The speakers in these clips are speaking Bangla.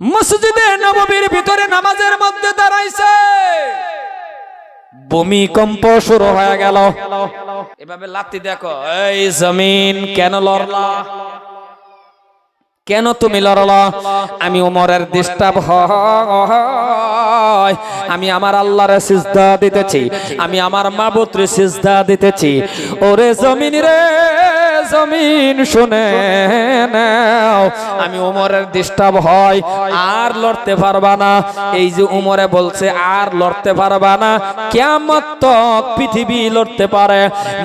মসজিদে নববীর ভিতরে নামাজের মধ্যে দাঁড়াইছে, ভূমিকম্প শুরু হয়ে গেল। এভাবে লাথি দেখো, এই জমিন কেন লড়লা, কেন তুমি লড়লা? আমি ওমরের ডিস্টার্ব হয়, আমি আমার আল্লাহরে সিজদা দিতেছি, আমি আমার মাবুদরে সিজদা দিতেছি। ওরে জমিন রে জমিন শুনে নাও, আমি ওমরের ডিস্টার্ব হয়, আর লড়তে পারবা না। এই যে ওমরে বলছে আর লড়তে পারবা না, কিয়ামত তক পৃথিবী লড়তে পারে,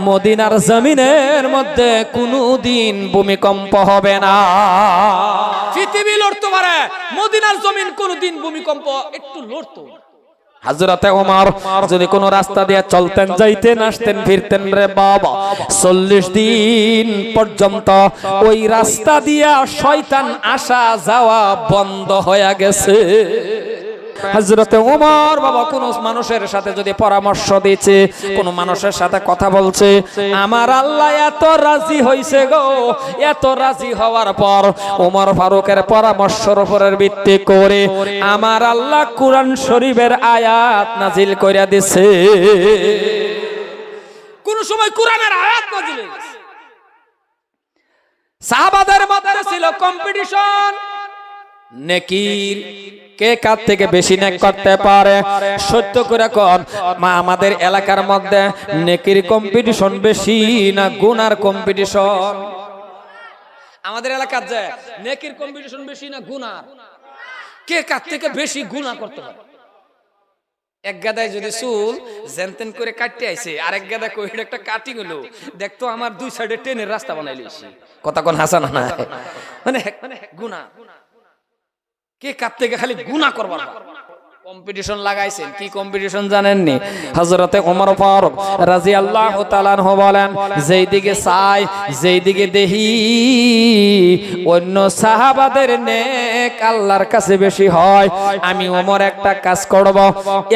মদিনার জমিনের মধ্যে কোনদিন ভূমিকম্প হবে না। পৃথিবী লড়তে পারে, মদিনার জমিন কোনদিন ভূমিকম্প একটু লড়তো। হযরতে ওমর যদি কোন রাস্তা দিয়ে চলতেন, যাইতেন, আসতেন, ফিরতেন রে বাবা, 40 দিন পর্যন্ত ওই রাস্তা দিয়া শয়তান আসা যাওয়া বন্ধ হয়ে গেছে। হযরতে ওমর বাবা কোন মানুষের সাথে যদি পরামর্শ দিচ্ছে, কোন মানুষের সাথে কথা বলছে, আমার আল্লাহ এত রাজি হইছে গো, এত রাজি হওয়ার পর ওমর ফারুকের পরামর্শের উপরের ভিত্তি করে আমার আল্লাহ কুরআন শরীফের আয়াত নাজিল কইরা দিছে। কোন সময় কুরআনের আয়াত নাজিল হইছে, সাহাবাদের মধ্যে ছিল কম্পিটিশন, নেকির কে কার থেকে বেশি নেক করতে পারে। সত্য করে কোন মা, আমাদের এলাকার মধ্যে নেকির কম্পিটিশন বেশি না গুনার কম্পিটিশন? আমাদের এলাকার যে নেকির কম্পিটিশন বেশি না গুনার? কে কার থেকে বেশি গুনাহ করতে পারে? এক গাদায় যদি চুল জেনতেন করে কাটতে আইছে, আরেক গাদা কইলে একটা কাটিং হলো, দেখতো আমার দুই সাইডে ট্রেনের রাস্তা বানাই লইছি। কথা কোন হাসান না, মানে গুনাহ, কে কার থেকে খালি গুনাহ করবার কম্পিটিশন লাগাইছেন। কি কম্পিটিশন জানেননি? হযরতে ওমর ফারুক রাদিয়াল্লাহু তাআলা আনহু বলেন, যেই দিকে চাই, যেই দিকে দেখি অন্য সাহাবাদের নেক আল্লাহর কাছে বেশি হয়, আমি ওমর একটা কাজ করব,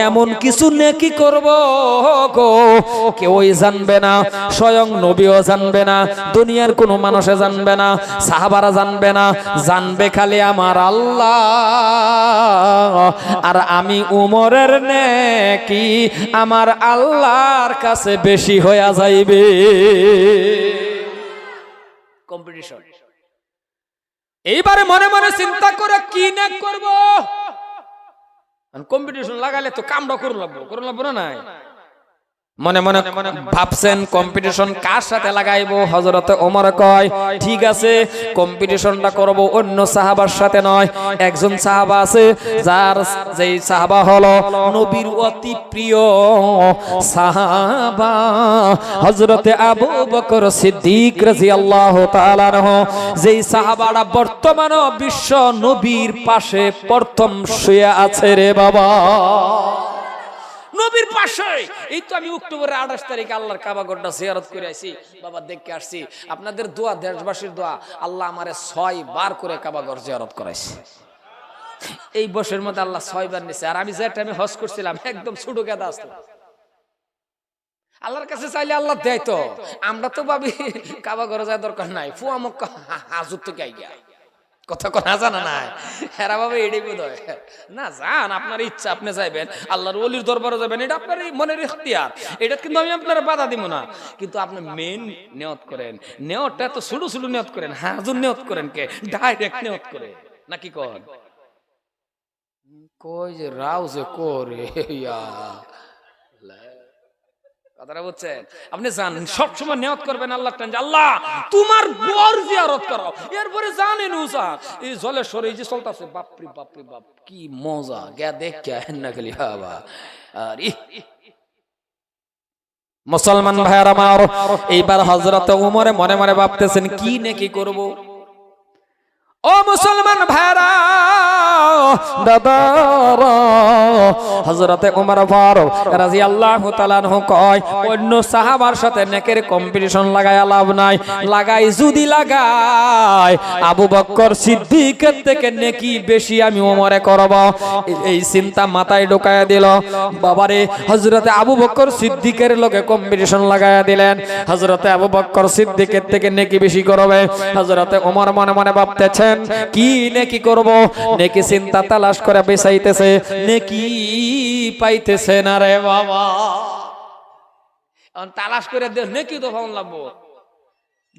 এমন কিছু নেকি করব গো কেউই জানবে না, স্বয়ং নবীও জানবে না, দুনিয়ার কোনো মানুষে জানবে না, সাহাবারা জানবে না, জানবে খালি আমার আল্লাহ। আর আমি উমরের নেকি আমার আল্লাহর কাছে বেশি হয়ে যাইবে। কম্পিটিশন। এইবারে মনে মনে চিন্তা করে কি নেক করব, কম্পিটিশন লাগালে তো কামড়া করুন লাগবো না নাই? মনে মনে ভাবছেন কম্পিটিশন কার সাথে লাগাইবো? হযরতে ওমর কয়, ঠিক আছে কম্পিটিশনটা করব অন্য সাহাবার সাথে নয়, একজন সাহাবা আছে যার, যেই সাহাবা হলো নবীর অতি প্রিয় সাহাবা হযরতে আবু বকর সিদ্দিক রাদিয়াল্লাহু তাআলা আনহু, যেই সাহাবাটা বর্তমানে বিশ্ব নবীর পাশে প্রথম শুয়ে আছে রে বাবা, নবীর পাশে। এই তো আমি অক্টোবরের 28 তারিখে আল্লাহর কাবা ঘরটা জিয়ারত করে আইছি বাবা, দেখে আসছি। আপনাদের দোয়া, দেশবাসীর দোয়া, আল্লাহ আমারে 6 বার করে কাবা ঘর জিয়ারত করাইছে। এই বছরের মধ্যে আল্লাহ 6 বার নিছে। আর আমি যে টাইমে হজ করছিলাম একদম ছোট গাদা আসতো। আল্লাহর কাছে চাইলে আল্লাহ দেয় তো। আমরা তো ভাবি কাবা ঘরে যাওয়ার দরকার নাই, ফুয়া মক্কা হাজুর থেকে আইগা। কথা কথা জানা নাই এরা ভাবে এটাই বোধ হয় না। যান, আপনার ইচ্ছা, আপনি যাইবেন, আল্লাহর ওলির দরবারে যাবেন, এটা আপনার মনের ইখতিয়ার, এটা কিন্তু আমি আপনার বাধা দিব না। কিন্তু আপনি মেন নিয়ত করেন, নিয়তটা তো ছোট ছোট নিয়ত করেন, হাজুর নিয়ত করেন, কে ডাইরেক্ট নিয়ত করে নাকি কন? কই যে রাও যে করে ইয়া কথাটা বুঝছেন? আপনি জান সবসময় নিয়ত করবেন আল্লাহ টান, আল্লাহ তোমার বর জিয়ারত করো, এরপরে জানেন উসান এই জলেশ্বর এই যে চলতেছে, বাপরে বাপরে বাপ কি মজা, গা দেখ কে না খালি বাবা। আর মুসলমান ভাইরা আমার, এইবার হযরত ওমরে মনে মনে ভাবতেছেন কি নেকি করব। ও মুসলমান ভাইরা, দাদারা হযরতে ওমর ফারুক রাদিয়াল্লাহু তাআলা আনহু কয় অন্য সাহাবার সাথে নেকের কম্পিটিশন লাগায় লাভ নাই, লাগাই যদি লাগায় আবু বকর সিদ্দিকের থেকে নেকি বেশি আমি ওমরে করব। এই চিন্তা মাথায় ঢোকায়া দিল। বাবারে হযরতে আবু বকর সিদ্দিকের লগে কম্পিটিশন লাগায়া দিলেন। হযরতে আবু বকর সিদ্দিকের থেকে নেকি বেশি করবে। হযরতে ওমর মনে মনে ভাবতেছেন কি নেকি করব, নেকি চিন্তা তালাশ করে বেচাইতেছে, নেকি পাইতেছে না রে বাবা। তালাশ করে নেকি তো ভালো লাগবো,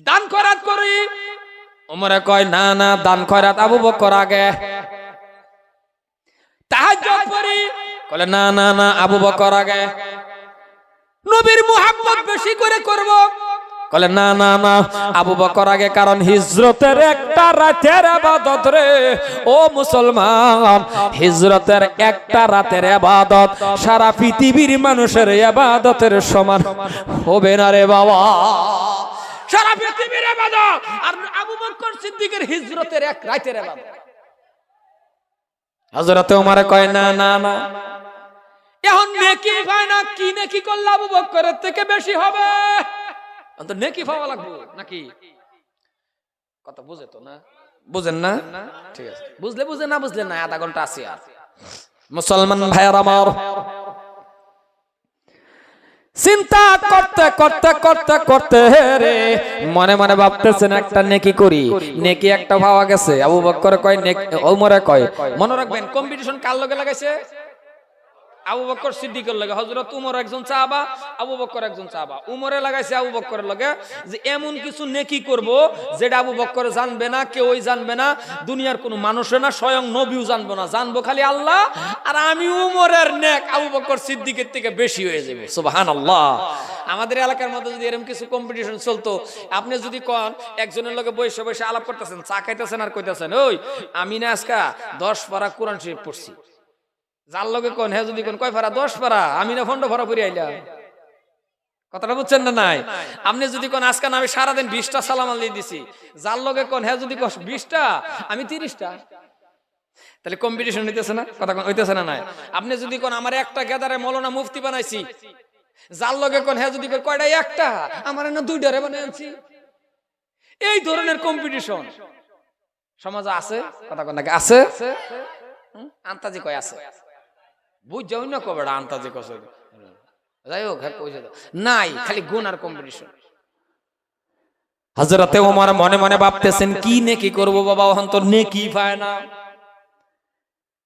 দান খয়রাত করি। ওমরে কয় না না, দান খয়রাত আবু বকর আগে। তাহাজ্জুদ পড়ি, কলে না না না, আবু বকর আগে। নবীর মুহাব্বত বেশি করে করব, কলে না না না, আবু বকর আগে। কারণ হিজরতের একটা রাতের ইবাদত রে ও মুসলমান, হিজরতের একটা রাতের ইবাদত সারা পৃথিবীর মানুষের ইবাদতের সমান হবে না রে বাবা। সারা পৃথিবীর ইবাদত আর আবু বকর সিদ্দিকের হিজরতের এক রাতের ইবাদত। হযরতে ওমর কয় না না না, এখন নেকি পায় না, কি নেকি করলে আবু বকরের থেকে বেশি হবে? তো নেকি পাওয়া লাগবে নাকি? কথা বুঝে তো না, বুঝেন না? ঠিক আছে, বুঝলে বুঝে, না বুঝলে না, আধা ঘন্টা আছে আর। মুসলমান ভাইয়ের আমার, চিন্তা করতে করতে করতে করতে রে মনে মনে ভাবতেছেন একটা নেকি করি, নেকি একটা পাওয়া গেছে। আবু বকর কয়, ওমরে কয়, মনে রাখবেন কম্পিটিশন কার লগে লাগাইছে? আবু বকর সিদ্দিকের লগে। হযরত উমর একজন সাহাবা, আবু বকর একজন সাহাবা। উমরে লাগাইছে আবু বকরের লগে যে এমন কিছু নেকি করব যেটা আবু বকর জানবে না, কেউই জানবে না, দুনিয়ার কোনো মানুষে না, স্বয়ং নবীও জানবে না, জানবো খালি আল্লাহ। আর আমি উমরের নেক আবু বকর সিদ্দিকের থেকে বেশি হয়ে যাবে। সুবহানাল্লাহ। আমাদের এলাকার মধ্যে যদি এরকম কিছু কম্পিটিশন চলতো, আপনি যদি কোন একজনের লগে বসে বসে আলাপ করতেছেন, চা খাইতেছেন আর কইতেছেন, ওই আমি না আজকে 10 পারা কোরআন শরীফ পড়ছি। যার লগে কোন হ্যাঁ যদি কোন কয় পারা 10 পারা, আমি না ফন্ড ভরা পড়ে আইলাম। কথাটা বুঝছেন না? নাই আপনি যদি কোন আজকে আমি সারাদিন 20টা সালাম আল্লাহ দিছি, যার লগে কোন হ্যাঁ যদি 20টা, আমি 30টা, তাহলে কম্পিটিশন হইতেছে না? কথা হইতেছে না? নাই আপনি যদি কোন আমার একটা গেদারে মৌলানা মুফতি বানাইছি, যার লগে কোন হ্যাঁ যদি কয়টা, একটা, আমার না 2টারে বানাইছি। এই ধরনের কম্পিটিশন সমাজে আছে। কথা কোন নাকি আছে? আন্তাজি কয় আছে, বুঝাও না কবে আন্তাজি কস, যাই হোক নাই, খালি গুণ আর কম্পিটিশন। হযরতে ওমর মনে মনে ভাবতেছেন কি নেকি করব বাবা, ওহন তো নেকি পায় না।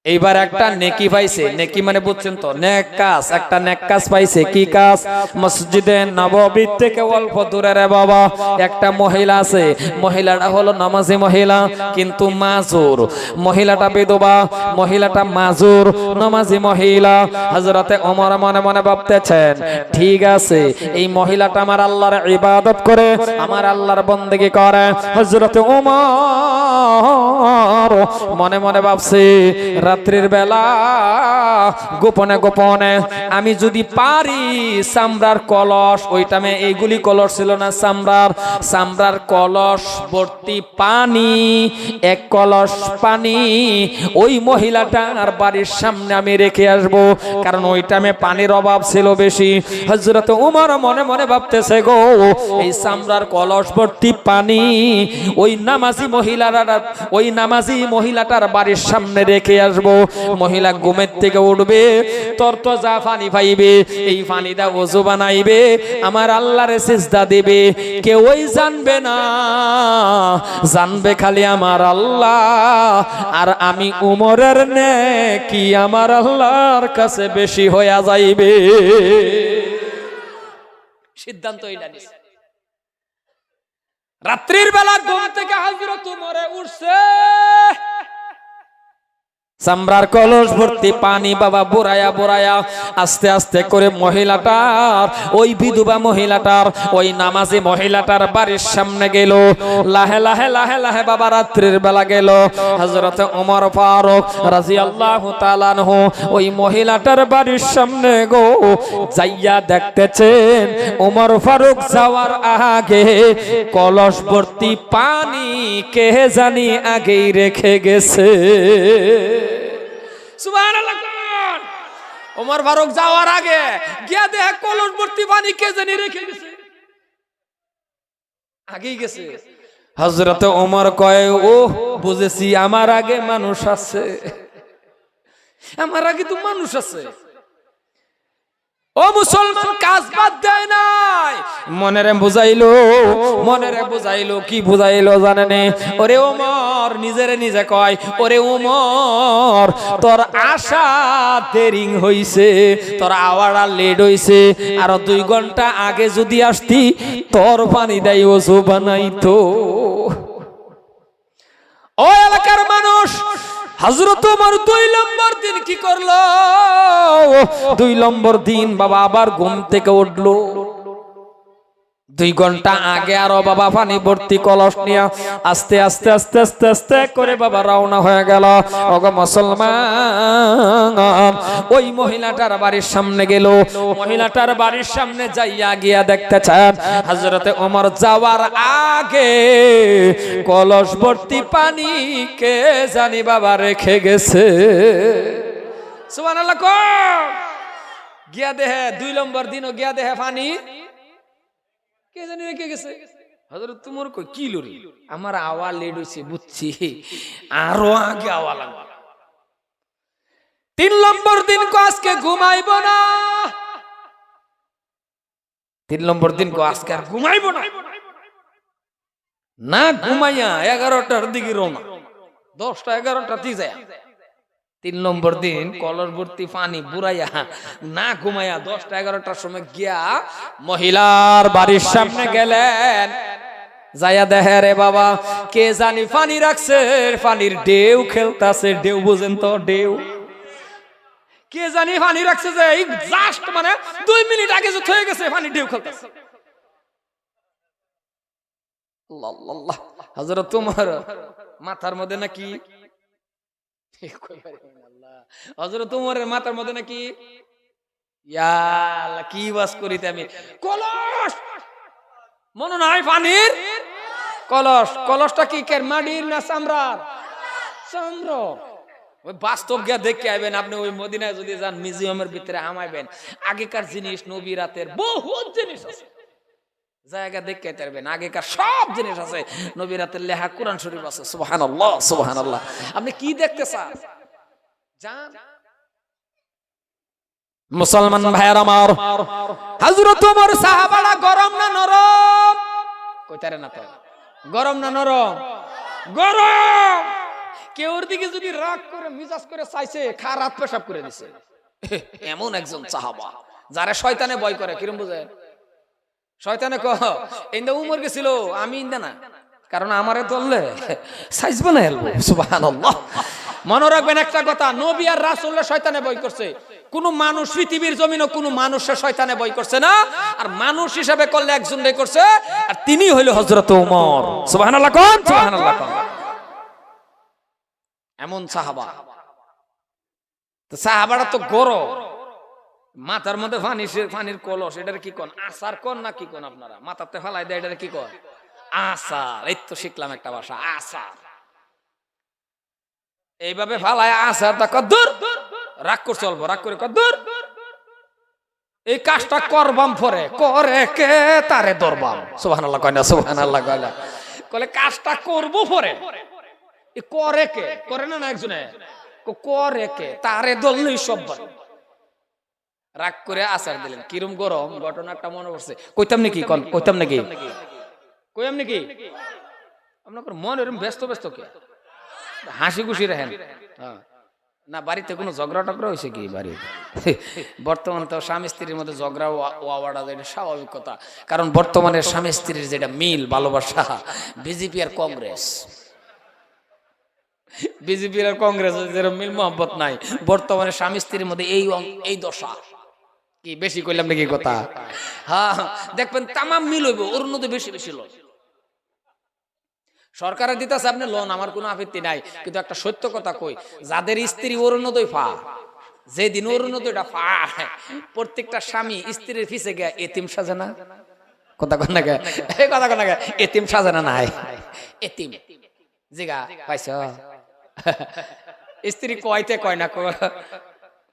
এইবার একটা নেকি পাইছে, নেকি মানে বুঝছেন তো, নেক কাজ, একটা নেক কাজ পাইছে। কি কাজ? মসজিদে নববী থেকে অল্প দূরে রে বাবা একটা মহিলা আছে, মহিলাটা হলো নামাজি মহিলা কিন্তু মাজুর। মহিলাটা বিধবা, মহিলাটা মাজুর, নামাজি মহিলা। হযরতে ওমর মনে মনে ভাবতেছেন ঠিক আছে, এই মহিলাটা আমার আল্লাহর ইবাদত করে, আমার আল্লাহর বন্দেগী করে। হযরতে ওমর মনে মনে ভাবছে রাত্রির বেলা গোপনে গোপনে আমি যদি পারি চামড়ার কলস, ওই টাইমে এইগুলি কলস ছিল না, চামড়ার কলস ভর্তি পানি, এক কলস পানি ওই মহিলাটার বাড়ির সামনে আমি রেখে আসব, কারণ ওই টাইমে পানির অভাব ছিল বেশি। হযরত ওমর মনে মনে ভাবতেছে গো, এই চামড়ার কলস ভর্তি পানি ওই নামাজি মহিলাটার বাড়ির সামনে রেখে আসবো। মহিলা ঘুমের থেকে উঠবে, তরতাজা পানি পাইবে, এই পানিটা ওযু বানাইবে, আমার আল্লাহরে সিজদা দিবে, কেউই জানবে না, জানবে খালি আমার আল্লাহ। আর আমি উমরের নেকি আমার আল্লাহর কাছে বেশি হয়ে যাইবে। সিদ্ধান্ত এইটা নিছে। রাত্রির বেলা ঘুম থেকে হযরত উমরে উঠছে, চামড়ার কলস ভর্তি পানি বাবা বুড়ায়া বুড়ায়া আস্তে আস্তে করে মহিলাটার, ওই বিধবা মহিলাটার, ওই নামাজি মহিলাটার বাড়ির সামনে গেল। লাহে লাহে লাহে লাহে বাবা রাত্রির বেলা গেল। হযরত ওমর ফারুক রাদিয়াল্লাহু তাআলা আনহু ওই মহিলাটার বাড়ির সামনে গো যাইয়া দেখতেছেন ওমর ফারুক যাওয়ার আগে কলস ভর্তি পানি কে জানি আগেই রেখে গেছে। সুবহানাল্লাহ। ওমর ফারুক যাওয়ার আগে গিয়া দেখে কলস ভর্তি পানি কে জানি রেখে গেছে, আগেই গেছে। হযরত ওমর কয়, ও বুঝেছি, আমার আগে মানুষ আছে, আমার আগে তো মানুষ আছে। ও মুসলমান, কাজ বাদ দেয় নাই, মনেরে বুঝাইলো, কি বুঝাইলো জানেন? ওরে ওমর, নিজেরে নিজে কয়, ওরে ওমর, তোর আশা দেরি হইছে, তোর আওয়ারা লেট হইছে, আর 2 ঘন্টা আগে যদি আসতি তোর পানি দেই ওযু বানাইতো। ও এলাকার মানুষ, হযরত ওমর 2 নম্বর দিন কি করলো? 2 নম্বর দিন বাবা আবার ঘুম থেকে উঠলো। 2 ঘন্টা আগে আরো বাবা পানি ভর্তি কলস নিয়ে আস্তে আস্তে আস্তে আস্তে আস্তে করে বাবা রওনা হয়ে গেল। ওগো মুসলমান, ওই মহিলাটার বাড়ির সামনে গেল। মহিলাটার বাড়ির সামনে যাইয়া গিয়া দেখতে চান হযরতে ওমর যাওয়ার আগে কলস ভর্তি পানি কে জানি বাবা রেখে গেছে। সুবহানাল্লাহ। গিয়া দেহে 2 নম্বর দিনও গিয়া দেহে পানি কে জানি রেখে গেছে। হযরত তোমার কই কি লরি, আমার আওয়া লেট হইছে, বুঝছি, আরো আগে আওয়া লাগবে। 3 নম্বর দিন কো আজকে ঘুমাইব না, 3 নম্বর দিন কো আজকে আর ঘুমাইব না। না ঘুমাইয়া 11টার দিকে রওনা, 10টা 11টাতে যায়। 3 নম্বর দিন কলস ভর্তি পানি বুড়াইয়া না ঘুমাইয়া 10টা 11টার সময় গিয়া মহিলার বাড়ির সামনে গেলেন। যাইয়া দেখে রে বাবা কে জানি পানি রাখছে, পানির ঢেউ খেলতাছে। ঢেউ বুঝেন তো? ঢেউ কে জানি পানি রাখছে, যে এই জাস্ট মানে 2 মিনিট আগে যে হয়ে গেছে পানি ঢেউ খেলতাছে। আল্লাহ, হযরত তোমার মাথার মধ্যে নাকি, হযরত ওমরের মাথার মধ্যে নাকি, ইয়া আল্লাহ, কি ওয়াজ করিতে আমি, কলস মনে নাই পানির কলস। কলসটা কি মাটির না চামড়ার? চামড়। ওই বাস্তব গিয়া দেখে আইবেন আপনি। ওই মদিনায় যদি যান, মিউজিয়ামের ভিতরে হামাইবেন, আগেকার জিনিস, নবী রাতের বহুত জিনিস আছে, জায়গা দেখে পারবেন। আগেকার সব জিনিস আছে, নবী রাতের লেখা কোরআন শরীফ আছে। সুবহানাল্লাহ, সুবহানাল্লাহ। আপনি কি দেখতে চান জান? মুসলমান ভাইয়ের আমার, হযরত ওমর সাহাবারা গরম না নরম? কইতারে না তো, গরম না নরম? গরম। কেউর দিকে যদি রাগ করে মিজাজ করে চাইছে, খারাপ পেশাব করে দিছে। এমন একজন সাহাবা যারা শয়তানে ভয় করে। কিরম বুঝেন? শয়তানে কহ ইন্দা উমর গেছিল, আমি ইন্দা না, কারণ আমারে ধরলে সাইজ বানায় আলবো। সুবহানাল্লাহ। মনে রাখবেন একটা কথা, নবী আর রাসূলরা শয়তানে ভয় করছে। কোন মানুষ পৃথিবীর জমিনে কোন মানুষের শয়তানে ভয় করছে না। আর মানুষ হিসাবে করলে একজনই করছে, আর তিনি হইল হযরত ওমর। সুবহানাল্লাহ কোন? সুবহানাল্লাহ কোন? এমন সাহাবা। তো সাহাবারা তো গরম, মাথার মধ্যে পানির কলস, এটার কি কোন? আসার কোন না কি কোন? আপনারা মাথাতে ফেলাই দেয়, এটার কি কোন? আসার। এই তো শিখলাম একটা ভাষা, আসার। এইভাবে ফালায় আসার তা কদ্দুর রাগ করে চলবো, রাগ করে কদ্দুর এই কাজটা করবাম, পরে করে কে তারে ধরবাম। সুবহানাল্লাহ কয় না? সুবহানাল্লাহ কয় না? কলে কাজটা করবো পরে, করে কে? করে না একজনে, করে কে তারে ধরলেই সব। রাগ করে আসার দিলেন। কিরম গরম, ঘটনাটা মনে পড়ছে। কইতাম নাকি? কইতাম নাকি? কইতাম নাকি? আপনার মন এরকম ব্যস্ত ব্যস্ত কে? হাসি খুশি রাখেন না। বাড়িতে কোনো ঝগড়া টগড়া হয়েছে কি? বাড়ি বর্তমানে তো স্বামী স্ত্রীর মধ্যে ঝগড়া ওয়াওয়াটা, এটা স্বাভাবিক কথা। কারণ বর্তমানে স্বামী স্ত্রীর যেটা মিল ভালোবাসা, বিজেপি আর কংগ্রেস, বিজেপি আর কংগ্রেস যেরকম মিল মোহাম্মত নাই, বর্তমানে স্বামী স্ত্রীর মধ্যে এই দশা। কি বেশি কইলাম নাকি কথা? হ্যাঁ, দেখবেন তামাম মিল হইব, ওর মধ্যে বেশি বেশি লোন সরকারের দিতেছে, আপনি লোন, আমার কোনো আপত্তি নাই। কিন্তু একটা সত্য কথা কই, যাদের স্ত্রী অরুণোদয় পা, যেদিন অরুণোদয়টা পা, প্রত্যেকটা স্বামী স্ত্রীর পিছে গিয়ে এতিম সাজে না? কথা কন না গে? এই কথা কন না গে? এতিম সাজে না? নাই এতিম জিগা পাইছ? স্ত্রী কয়তে কয় না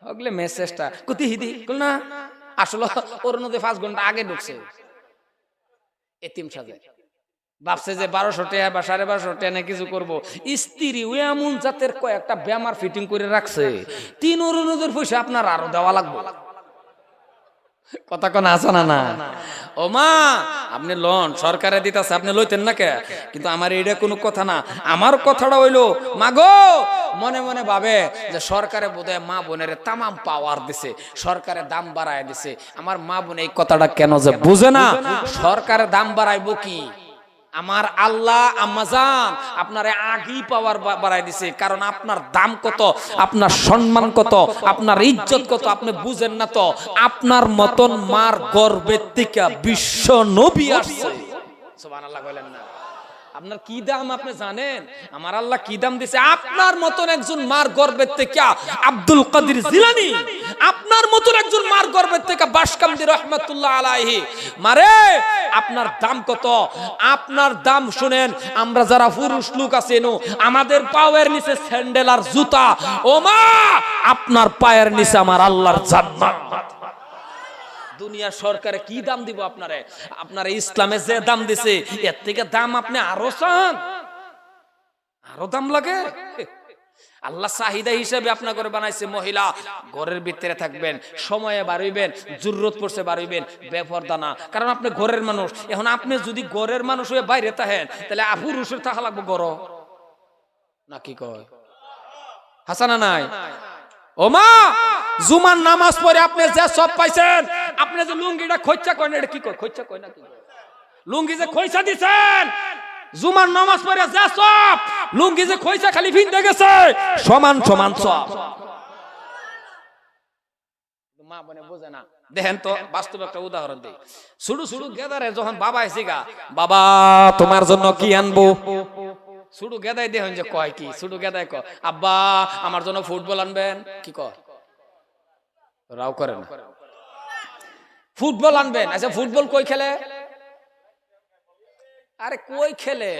ওগুলো মেসেজটা কুতি হিদি না আসলে ওর মধ্যে 5 ঘন্টা আগে ঢুকছে এতিম সাজে ভাবছে যে 1200 টাকা বা 1250 টাকা না কিছু করবো স্ত্রী ওই এমন জাতের কয়েকটা ব্যামার ফিটিং করে রাখছে 3 অরুণোদয়ের পয়সা আপনার আরো দেওয়া লাগবে কথা কোন আছে না না ও মা আপনি লোন সরকারে দিতেছে আপনি লইতেন না কে কিন্তু আমার এটা কোনো কথা না আমার কথাটা হইলো মা গো মনে মনে ভাবে যে সরকারে বোধহয় মা বোনের তামাম পাওয়ার দিছে সরকারে দাম বাড়ায় দিছে আমার মা বোন এই কথাটা কেন যে বুঝে না সরকারে দাম বাড়াইবো কি আমার আল্লাহ আম্মাজান আপনারে আগেই পাওয়ার বাড়াই দিছে কারণ আপনার দাম কত আপনার সম্মান কত আপনার ইজ্জত কত আপনি বুঝেন না তো আপনার মতন মার গর্বের থেকে বিশ্ব নবী আসছে সুবহানাল্লাহ বলেন না আপনার কি দাম আপনি জানেন আমার আল্লাহ কি দাম দিছে আপনার মতন একজন মার গর্বের থেকে আব্দুল কাদের জিলানী আপনার মতন একজন মার গর্বের থেকে বাশকামদি রহমাতুল্লাহ আলাইহি মারে আপনার দাম কত আপনার দাম শুনেন আমরা যারা পুরুষ লোক আছি আমাদের পায়ের নিচে স্যান্ডেল আর জুতা ও মা আপনার পায়ের নিচে আমার আল্লাহর জান্নাত দুনিয়ার সরকারে কি দাম দিব আপনারে আপনার ইসলামে যে দাম দিছে এর থেকে দাম আপনি আরো চান আরো দাম লাগে আল্লাহ চাহিদা হিসেবে আপনা করে বানাইছে মহিলা ঘরের ভিতরে থাকবেন সময়ে বাড়াইবেন জরুরত পড়ছে বাড়াইবেন বেপরদা না কারণ আপনি ঘরের মানুষ এখন আপনি যদি ঘরের মানুষ হয়ে বাইরে থাকেন তাহলে পুরুষের থাকা লাগবে ঘর নাকি কয় হাসানা নাই ও মা জুমার নামাজ পড়ে আপনি যে সব পাইছেন আপনি যে লুঙ্গিটা খইচা কয় না এটা কি কয় খইচা কয় না কি লুঙ্গি যে খইচা দিবেন জুমার নামাজ পড়ে যে সব লুঙ্গি যে খইচা খালি ভিন্দে গেছে সমান সমান সব মা বনে বোঝে না দেখেন তো বাস্তব একটা উদাহরণ দেই শুরু শুরু গেদারে যখন বাবা এসেগা বাবা তোমার জন্য কি আনবো শুরু গেদাই দেখেন যে কয় কি শুরু গেদাই কয় আব্বা আমার জন্য ফুটবল আনবেন কি কয় রাও করে না ফুটবল আনবেন আচ্ছা ফুটবল কই খেলে আরে কই খেলে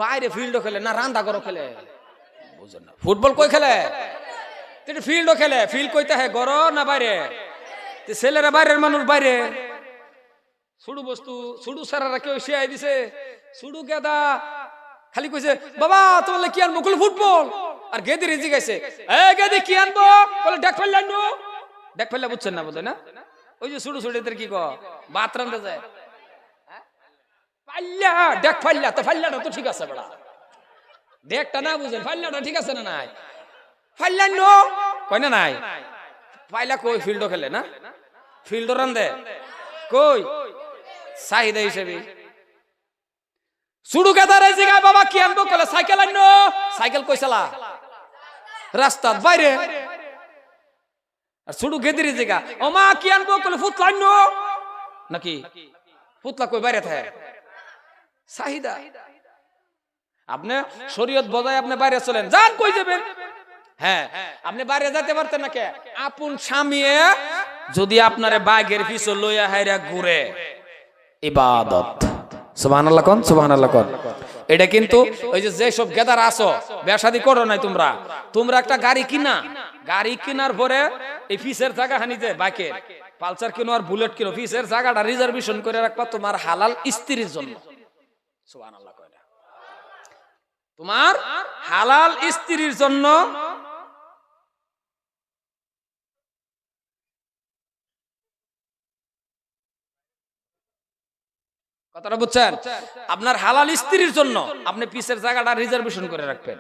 বাইরে ফিল্ডও খেলে না রান্দা ঘরও খেলে বুঝেন না ফুটবল কই খেলে ফিল্ডও খেলে ফিল্ড কইতে হয় ঘর না বাইরে ছেলেরা বাইরের মানুষ বাইরে ছুড়ু বস্তু ছুড়ু সারারা কেউ শিয়াই দিছে ছুড়ু গেদা খালি কইছে বাবা তোমার কি আনবো ফুটবল আর গেদি রেজি গাইছে এ গেদি কি আনবো বলে ডেক ফেললে আনবো ডেক ফেললে বুঝছেন না বোধ না ওই যে ছুড়ু ছুড়িদের কি কো ভাত রান্ধতে যায় ফাল্লা ডেক ফাল্লা তো ফাল্লাটা তো ঠিক আছে বড়া ডেকটা না বুঝেন ফাল্লাটা ঠিক আছে না নাই ফাল্লা নো কই না নাই ফাইলা কই ফিল্ডও খেলে না ফিল্ডও রান্ধে কই চাহিদা হিসেবে সুড়ু গেদারে জিগায় বাবা কি আনবো কলে সাইকেল আননো সাইকেল কই চালা রাস্তার বাইরে আর সুড়ু গেদিরে জিগা ও মা কি আনবো কলে ফুতলা আননো নাকি ফুতলা কই বাইরে থাকে চাহিদা আপনি শরীয়ত বজায় আপনি বাইরে চলেন যান কই যাবেন হ্যাঁ আপনি বাইরে যেতে পারতেন না কে আপন স্বামী যদি আপনারে বাঘের পিছু লইয়া হাইরা ঘুরে ইবাদত সুবহানাল্লাহ কোন সুবহানাল্লাহ কোন এটা কিন্তু ওই যে সব গেদার আসো বেশাদি করো নাই তোমরা একটা গাড়ি কিনার পরে এই ফিসের জায়গা হানি যে বাইকের পালসার কিনো আর বুলেট কিনো ফিসের জায়গাটা রিজার্ভেশন করে রাখবা তোমার হালাল স্ত্রীর জন্য সুবহানাল্লাহ কয় না তোমার হালাল স্ত্রীর জন্য কথাটা বুঝছেন আপনার হালাল স্ত্রীর জন্য আপনি পিসের জায়গাটা রিজার্ভেশন করে রাখবেন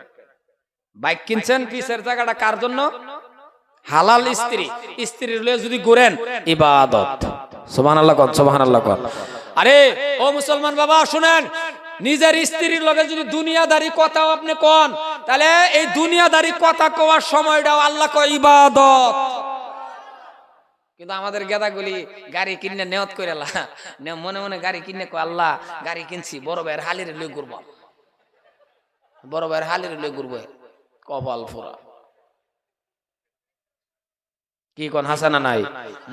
বাইক কিনছেন পিসের জায়গাটা কার জন্য হালাল স্ত্রীর লয়ে যদি ঘুরেন ইবাদত সুবহানাল্লাহ কোন সুবহানাল্লাহ কোন আরে ও মুসলমান বাবা শুনেন নিজের স্ত্রীর লগে যদি দুনিয়াদারি কথাও আপনি কোন তাহলে এই দুনিয়াদারি কথা কোয়ার সময়টাও আল্লাহ কয় ইবাদত কিন্তু আমাদের গেদাগুলি গাড়ি কিনে নিয়ত করে মনে মনে গাড়ি কিনে কো আল্লাহ গাড়ি কিনছি বড় ভাইয়ের হালির লই ঘুরবো কপাল ফোরা কি কোন হাসানা নাই?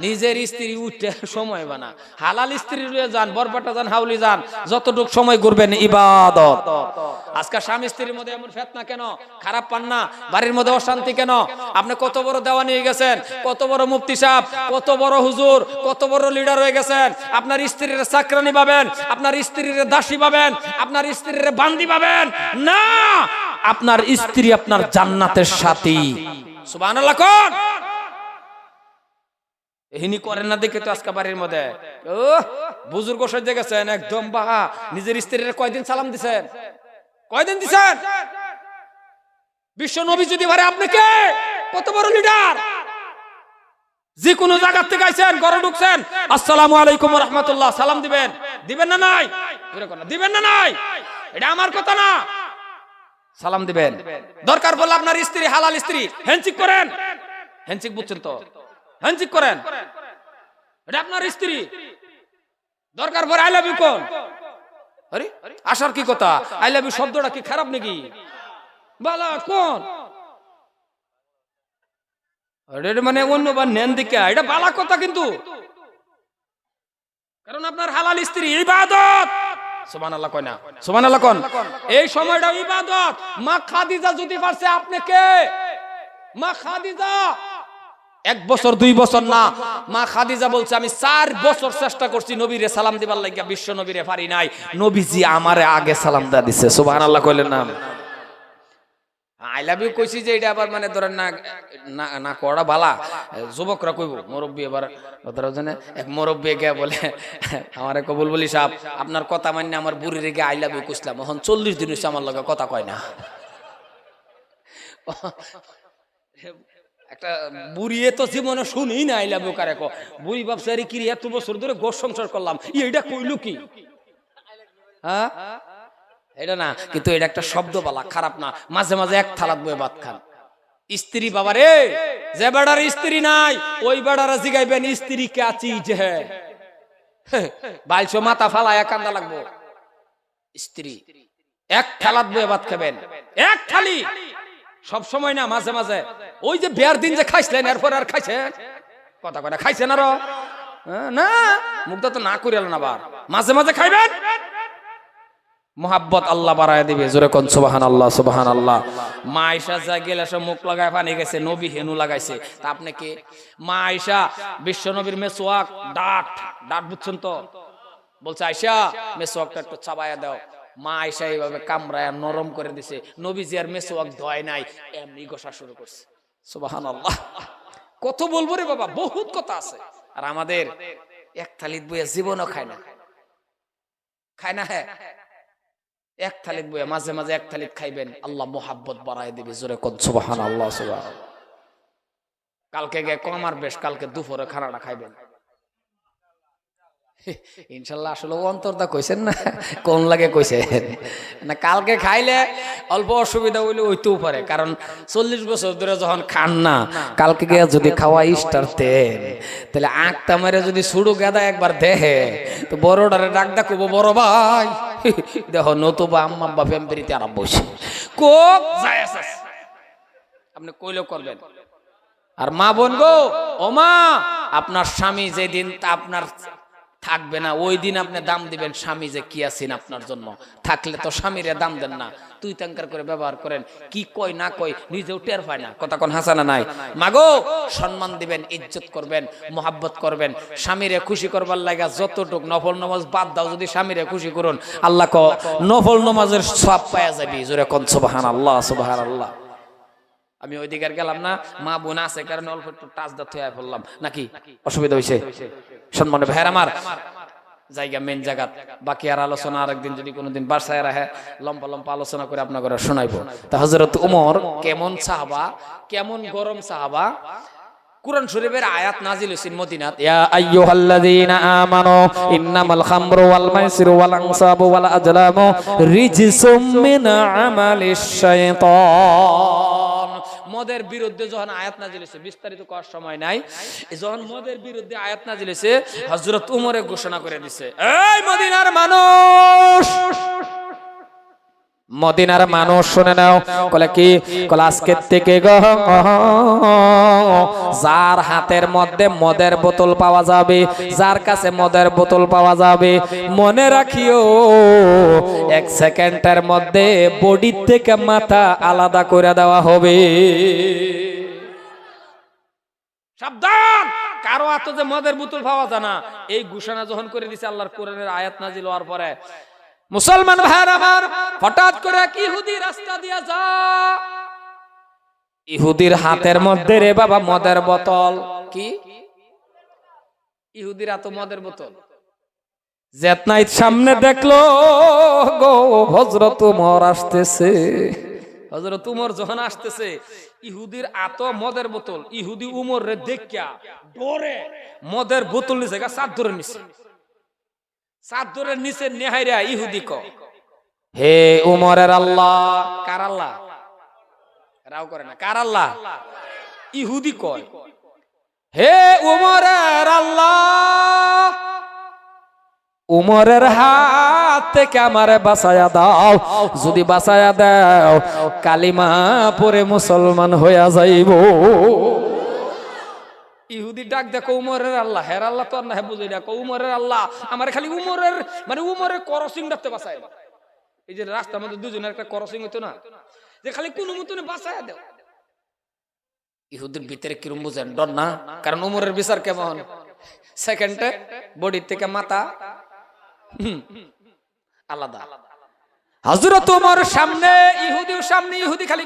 নিজের স্ত্রী উঠতে সময় বানা, হালাল স্ত্রী রয়ে যান, বরপাটা যান, হাউলি যান, যতটুক সময় করবেন ইবাদত। আজকে স্বামী স্ত্রীর মধ্যে এমন ফিতনা কেন? খারাপ পান না? বাড়ির মধ্যে অশান্তি কেন? আপনি কত বড় দেওয়া নিয়ে গেছেন, কত বড় মুফতি সাহেব, কত বড় হুজুর, কত বড় লিডার হয়ে গেছেন, আপনার স্ত্রীর চাকরানি পাবেন, আপনার স্ত্রীর দাসী পাবেন, আপনার স্ত্রীর বান্দি পাবেন না, আপনার স্ত্রী আপনার জান্নাতের সাথী। সুবহানাল্লাহ কোন এহিনি করেন না দেখে তো আজকে বাড়ির মধ্যে ও বুজুর্গ সজ্জে গেছেন একদম বাহা। নিজের স্ত্রীর কয়দিন সালাম দিছেন? কয়দিন দিছেন? বিশ্ব নবী যদি পারে আপনি কে? কত বড় লিডার! যে কোনো জায়গা থেকে আইছেন, ঘরে ঢুকছেন, আসসালামু আলাইকুম ওয়া রাহমাতুল্লাহ, সালাম দিবেন, দিবেন না নাই? এরকম না, দিবেন না নাই? এটা আমার কথা না, সালাম দিবেন। দরকার বলে আপনার স্ত্রী হালাল স্ত্রী, হ্যান্ডশেক করেন। হ্যান্ডশেক বুঝছেন তো? হ্যান্ডশেক করেন, এটা আপনার স্ত্রী। দরকার পরে আই লাভ ইউ কোন? আরে আসার কি কথা? আই লাভ ইউ শব্দটা কি খারাপ নাকি? বালা কোন? আরে মানে অন্যবার নেন দিকে, এটা বালা কথা কিন্তু, কারণ আপনার হালাল স্ত্রী ইবাদত। সুবহানাল্লাহ কয় না? সুবহানাল্লাহ কোন? এই সময়টা ইবাদত। মা খাদিজা যদি পারছে, আপনি কে? মা খাদিজা 1 বছর 2 বছর না, মা খাদিজা বলছে আমি 4 বছর চেষ্টা করছি নবীরে সালাম দিবার লাগিয়া, বিশ্ব নবীরে পারি নাই, নবীজি আমারে আগে সালাম দা দিছে। সুবহানাল্লাহ কইলেন না? আই লাভ ইউ কইছি যে এটা আবার মানে ধরেন না না কড়া বালা যুবকরা কইব, মুরব্বী এবার ধরো জানে এক মুরব্বী গে বলে আমারে কবুল বলি সাহেব আপনার কথা মান্য আমার বুড়ি রেগে আই লাভ ইউ কইছিলাম, এখন 40 দিন হইছে আমার লগে কথা কয় না। একটা বুড়িয়ে তো জীবনে শুনি না আই লাভ ইউ কারে কো। বুড়ি ভাবছে আরে কি এত বছর ধরে গোর সংসার করলাম, এইটা কইলো কি? হ্যাঁ এটা না, কিন্তু এটা একটা শব্দ বলা খারাপ না। মাঝে মাঝে এক থালাত বয়ে ভাত খান। স্ত্রী বাবা রে, যে বেড়ার স্ত্রী নাই ওই বেড়ারা জিগাইবেন স্ত্রী কে চিজ হে, বাইশো মাথা ফালায়া কান্দা লাগবো। স্ত্রী এক থালাত বয়ে ভাত খাবেন, এক থালি, সব সময় না, মাঝে মাঝে। ওই যে বিয়ার দিন যে খাইছিলেন এরপর আর খাইছেন? কথা কয়টা খাইছেন আরো না, মুখটা তো না করিয়াল না, আবার মাঝে মাঝে খাইবেন। মোহাব্বত আল্লাহ বাড়ায় দিবে, জোরে কোন সুবহানাল্লাহ সুবহানাল্লাহ। মা আয়েশা যা গেলে সব মুখ লাগায় পানি গেছে, নবী হেনু লাগাইছে। তা আপনি কি? মা আয়েশা বিশ্ব নবীর মেসওয়াক ডাট ডাট বুঝছেন তো? বলছে আয়েশা মেসওয়াকটা একটু চাবায়া দাও। মা আয়েশা এইভাবে কামড়ায় নরম করে দিছে, নবীজি আর মেসওয়াক ধয় নাই, এমনি ঘষা শুরু করছে। সুবহানাল্লাহ। কত বলবো রে বাবা, বহুত কথা আছে। আর আমাদের এক থালিত বইয়া জীবনও খায় না, খায় না। হ্যাঁ এক থালিত বইয়া মাঝে মাঝে এক থালিত খাইবেন, আল্লাহ মোহাব্বত বাড়ায় দিবে, জোরে কোন সুবহানাল্লাহ সুবহানাল্লাহ। কালকে গে কমার বেশ, কালকে দুপুরে খানাটা খাইবেন ইনশাল্লাহ। আসলে অন্তরটা কইছেন না, কোন লাগে কইছেন না? কালকে খাইলে অল্প অসুবিধা হইলে হইতেও পারে, কারণ 40 বছর ধরে যখন খান না, কালকে গিয়ে যদি খাওয়া স্টার দেন, তাহলে আঁকটা মেরে যদি সুড়ু গেদা একবার দেহে, তো বড়টারে ডাক ডাকবো, বড় ভাই দেখো নতুবা আম্মা আব্বা ফ্যামিলিতে আরম্ভ হইছে, কোক যায় আছে, আপনি কইলেও করবেন। আর মা বোন গো, ও মা, আপনার স্বামী যেদিন আপনার থাকবে না, ওই দিন আপনি দাম দিবেন স্বামী যে কি আছেন আপনার জন্য। থাকলে তো স্বামীরে দাম দেন না, তুই তাঙ্কার করে ব্যবহার করেন, কি কই না কই নিজেও টের পায় না। কথা কোন হাসানা নাই? মাগো সম্মান দিবেন, ইজ্জত করবেন, মোহাব্বত করবেন। স্বামীরে খুশি করবার লাগা যতটুক নফল নামাজ বাদ দাও, যদি স্বামীরে খুশি করুন, আল্লাহ ক নফল নামাজের সওয়াব পাওয়া যাবে। জোরে কোন সুবহানাল্লাহ সুবহানাল্লাহ। আমি ওই দিকে গেলাম না, মা বোন আছে কারণে অল্প একটু টাচ দা থইয়া ফেললাম, নাকি অসুবিধা হইছে? সম্মানিত ভাইরা আমার, জায়গা মেন জায়গা, বাকি আর আলোচনা আরেকদিন যদি কোনোদিন বাসায় রাখে লম্বা লম্বা আলোচনা করে আপনাকে শোনাইবো। তা হযরত ওমর কেমন সাহাবা, কেমন গরম সাহাবা। কুরআন শরীফের আয়াত নাজিল হইছে মদিনাত, ইয়া আইয়ুহাল্লাযীনা আমানু ইন্নামাল খামরু ওয়াল মাইসিরু ওয়াল আনসাবু ওয়াল আজলামু রিজসুম মিন আমালিশ শাইতান। মদের বিরুদ্ধে যখন আয়াত নাজিল হইছে, বিস্তারিত করার সময় নাই, যখন মদের বিরুদ্ধে আয়াত নাজিল হইছে, হযরত ওমরে ঘোষণা করে দিছে, এই মদিনার মানুষ, মদিনার মানুষ শুনে নাও, কলে কি, কলে আজকের থেকে গো যার হাতের মধ্যে মদের বোতল পাওয়া যাবে, যার কাছে মদের বোতল পাওয়া যাবে, মনে রাখিও 1 সেকেন্ডের মধ্যে বডি থেকে মাথা আলাদা করে দেওয়া হবে। সাবধান, কারো হাতে যে মদের বোতল পাওয়া যায় না, এই ঘোষণা যখন করে দিছে আল্লাহর কোরআনের আয়াত নাজিল হওয়ার পরে, মুসলমান ভাইরা আমার, হঠাৎ করে এক ইহুদি রাস্তা দিয়া যা, ইহুদির হাতের মধ্যে রে বাবা মদের বোতল। কি ইহুদির হাতে মদের বোতল, জেতনাইত সামনে দেখলো গো হযরত উমর আসতেছে। হযরত উমর যখন আসতেছে, ইহুদির আত মদের বোতল, ইহুদি উমর রে দেখিয়া ডরে মদের বোতল নিছে গা চাদরের নিচে, চাদরের নিচে নেহাইরা ইহুদি ক, হে উমরের আল্লাহ। কার আল্লাহ? রাও করে না, কার আল্লাহ? ইহুদি কয়, হে উমরের আল্লাহ, উমরের হাত থেকে আমারে বাঁচায়া দাও, যদি বাঁচায়া দাও কালিমা পড়ে মুসলমান হইয়া যাইব। ইহুদি ডাক দেখো উমরের আল্লাহ, হের আল্লাহ তো আর না, হ্যাঁ বুঝে দেখো উমরের আল্লাহ, আমার খালি উমরের মানে উমরের করসিং ডাকতে বাঁচায়। এই যে রাস্তার মধ্যে দুজনের একটা করসিং হইতো না, যে খালি কোন মতনে বাঁচায়া দেও। ইহুদির ভিতরে কিরম বুঝেন, ডর না, কারণ উমরের বিচার কেমন, সেকেন্ডে বডি থেকে মাথা আলাদা। হযরত ওমর সামনে, ইহুদির সামনে, ইহুদি খালি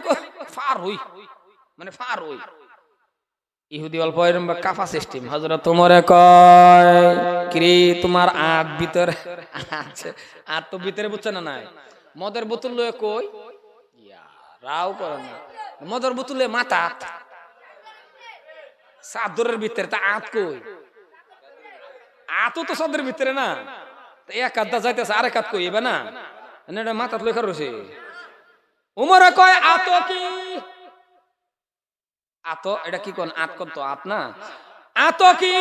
ফার হই, মানে ফার হই, ইহুদি অল্প এরকম কাফা সিস্টেম। হযরত ওমরে কয়, কি তোমার আট ভিতরে আছে? আট তো ভিতরে বুঝছে না, নাই মদের বোতল লয়ে কই, রাও করে না, মদের বোতলে মাথা চাদরের ভিতরে, তা আত কই? আতো তো চাদরের ভিতরে না, এক আধা যাইতেছে, আরেক হাত কই এবার না, মাথাত লেখা রয়েছে। উমরে কয়, আতো কি? আতো এটা কি কোন আত কোন তো আত না, আতো কি?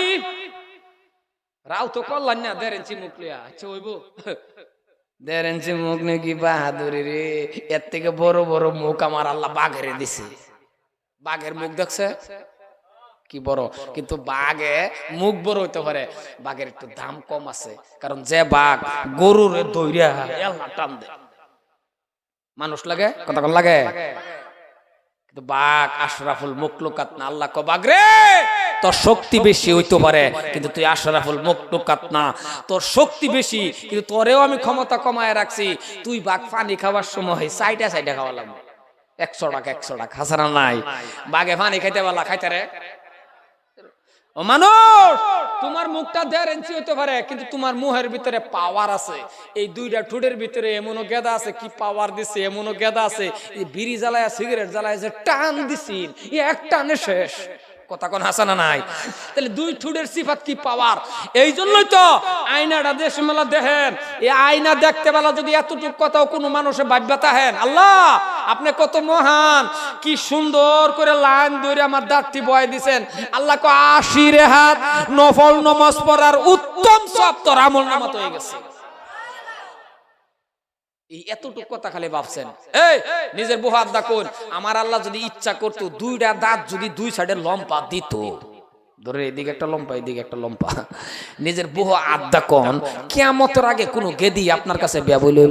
রাও তো করলাম না, 1.5 ইঞ্চি মুখ লিয়া। আচ্ছা হইব 1.5 ইঞ্চি মুখ নাকি বাহাদুরি রে, এর থেকে বড় বড় মুখ আমার আল্লাহ বাঘের দিছে। বাঘের মুখ দেখছে কি বড়, কিন্তু বাঘে মুখ বড় হইতে পারে, বাঘের একটু দাম কম আছে, কারণ যে বাঘ গরুর দইরা আল্লাহ টান দেয়, মানুষ লাগে কথা কোন লাগে, কিন্তু বাঘ আশরাফুল মুখলুকাত না। আল্লাহ কো বাঘ রে তোর শক্তি বেশি হইতে পারে, কিন্তু তুই আশরাফুল মুখলুকাত না, তোর শক্তি বেশি, কিন্তু তোরেও আমি ক্ষমতা কমায় রাখছি। তুই বাঘ পানি খাওয়ার সময় সাইডে সাইডে খাওয়া লাগবে, 100 টাকা 100 টাকা হাসানা নাই, বাঘে পানি খাইতে পারলা খাইতে রে। ও মানুষ, তোমার মুখটা 1.5 ইঞ্চি হইতে পারে, কিন্তু তোমার মুহের ভিতরে পাওয়ার আছে। এই দুইটা ঠোঁটের ভিতরে এমনও গেদা আছে, কি পাওয়ার দিছে, এমনও গেদা আছে, এই বিড়ি জ্বালায় সিগারেট জ্বালায় যে টান দিছিন, এক টানে শেষ। কথা কোন হাসানা নাই? তাহলে দুই ঠোঁটের সিফাত কি পাওয়ার। এই জন্যই তো আয়নাটা দেশে মেলা দেখেন, এই আয়না দেখতে বেলা যদি এতটুকু কথাও কোনো মানুষে ভাববা তাহেন, আল্লাহ আপনি কত মহান, কি সুন্দর করে লাইন ধরে আমার দাঁতটি বয় দিছেন। আল্লাহ কো 80 রেহাত নফল নামাজ পড়ার উত্তম সব তোর আমল নামাত হয়ে গেছে। এই এতটুকু কথা খালি ভাবছেন, এই নিজের বুহাত দেখুন, আমার আল্লাহ যদি ইচ্ছা করতো দুইটা দাঁত যদি দুই সাইডে লম্পা দিত, ধরে এদিকে একটা লম্পা এদিকে একটা লম্পা, নিজের বুহ আড্ডা কোন কিয়ামতের আগে কোন গেদি আপনার কাছে বিয়া বইলে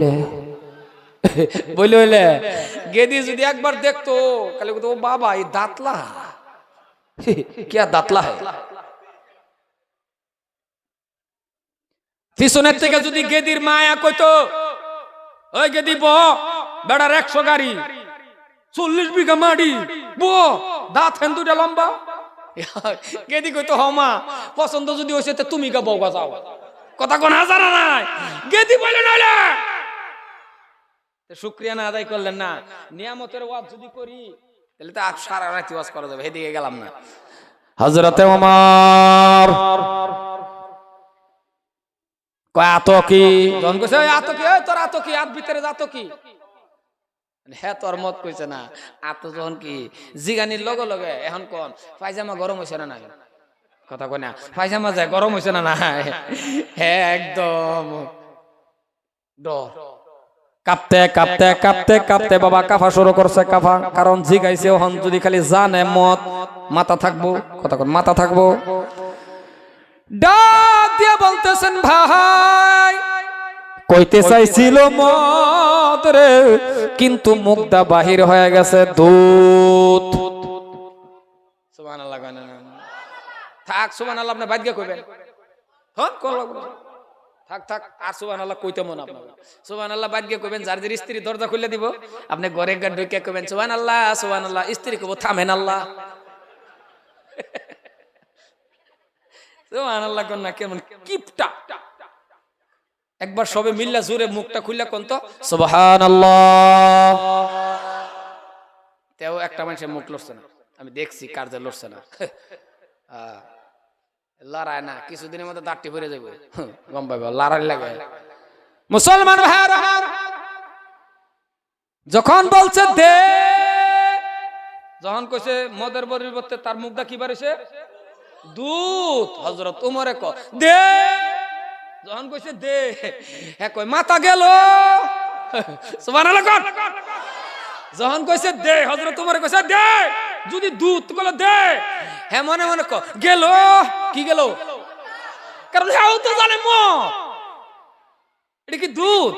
বইলে গেদি যদি একবার দেখতো, তাহলে ও বাবা এই দাঁতলা কে দাঁতলা হয়। পিছনের থেকে যদি গেদির মায়া কইতো, ওই গেদি ব বেড়ার 100 গাড়ি 40 বিঘা মাটি বো, দাঁত হেন দুটা লম্বা, গেদি কইতো হমা পছন্দ যদি হইছে তে তুমি গা বউগা যাও। কথা কোন হাজারা নাই, গেদি বলে নাইলে শুকরিয়া না আদায় করলেন না। নিয়ামতের ওয়াজ যদি করি তাহলে তো সারা রাত ওয়াজ করা যাবে, এদিকে গেলাম না। হযরতে ওমর কয় আতো কি, জন কইছে ওই আতো কি, ওই তোর আতো কি, হাত ভিতরে যাতো কি, হ্যাঁ তোর মত কইছে না। আতো যখন কি জিগানির লগে লগে এখন কোন পায়জামা গরম হইছে না নাই, কথা কই না, পায়জামা যায় গরম হইছে না নাই, হ্যাঁ একদম ডর কাঁপতে কাঁপতে কাঁপতে কাঁপতে বাবা কাফা শুরু করছে কাফা, কারণ জিগাইছে হন যদি খালি জানে মত মাথা থাকবো, কথা কন মাথা থাকবো। ডাক দিয়ে বলতেছেন ভাই কইতে চাইছিল মত রে, কিন্তু মুখটা বাহির হয়ে গেছে দুধ। সুবহানাল্লাহ গানা থাক, সুবহানাল্লাহ আপনি বাদ গিয়ে কইবেন হন কল থাক থাক, আর সুবহানাল্লাহ কইতে মন আপনার সুবহানাল্লাহ বাদ গিয়ে কইবেন। যার যে স্ত্রী দরজা খুলে দিব আপনি ঘরে ঢুকে কইবেন সুবহানাল্লাহ সুবহানাল্লাহ, স্ত্রী কইবো থামেন আল্লাহ। সুবহানাল্লাহ কোন না কেমন কিপটা, একবার সবে মিল্লা জোরে মুখটা খুললা কোন তো সুবহানাল্লাহ। তেও একটা মানুষের মুখ লড়ছে না, আমি দেখছি কার যে লড়ছে না, লড়ায় না কিছুদিনের মধ্যে দাঁতটি ভরে যাবে, গম পাইব লড়াই লাগে। মুসলমান ভাইরা যখন বলছে দে, যখন কইছে মদের পরিবর্তে তার মুখটা কি বাড়িছে দুধ, হযরত ওমরে ক দে, যখন কইছে দে হ্যাঁ কই মাথা গেল, সুবহানাল্লাহ কোন। যখন কইছে দে হযরত ওমরে কইছে দে, যদি দুধ কইলো দে, হ্যাঁ মনে মনে ক গেল, কি গেল, কারণ হ্যাঁ তো জানে মদ, এটা কি দুধ,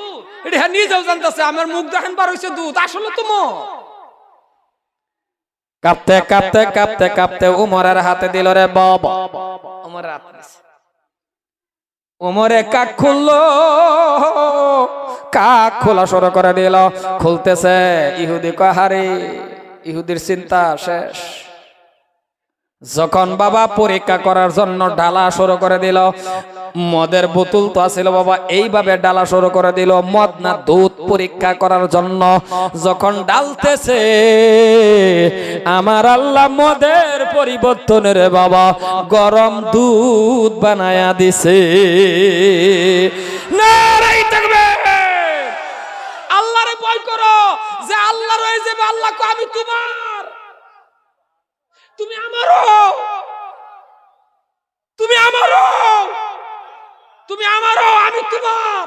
এটা হ্যাঁ নিজেও জানতেছে আমার মুখ দেখেন বার হইছে দুধ, আসলে তো মদ। কাঁপতে কাঁপতে কাঁপতে কাঁপতে উমরের হাতে দিল রে বাবা, উমরের হাতে দিছে। উমরে কাক খুললো, কাক খোলা শুরু করে দিল, খুলতেছে ইহুদি কয় হারে, ইহুদির চিন্তা শেষ। যখন বাবা পরীক্ষা করার জন্য ডালা শুরু করে দিল, মদের বোতল তো আছিল বাবা, এইভাবে ডালা শুরু করে দিল মদ না দুধ পরীক্ষা করার জন্য। যখন ডালতেছে আমার আল্লাহ মদের পরিবর্তনের বাবা গরম দুধ বানায়া দিছে। নারায়ে তাকবীর, আল্লাহরে ভয় করো, যে আল্লাহ রয়ে যাবে, আল্লাহ কো আমি তোমার, তুমি আমারও, তুমি আমারও, তুমি আমারও, আমি তোমার।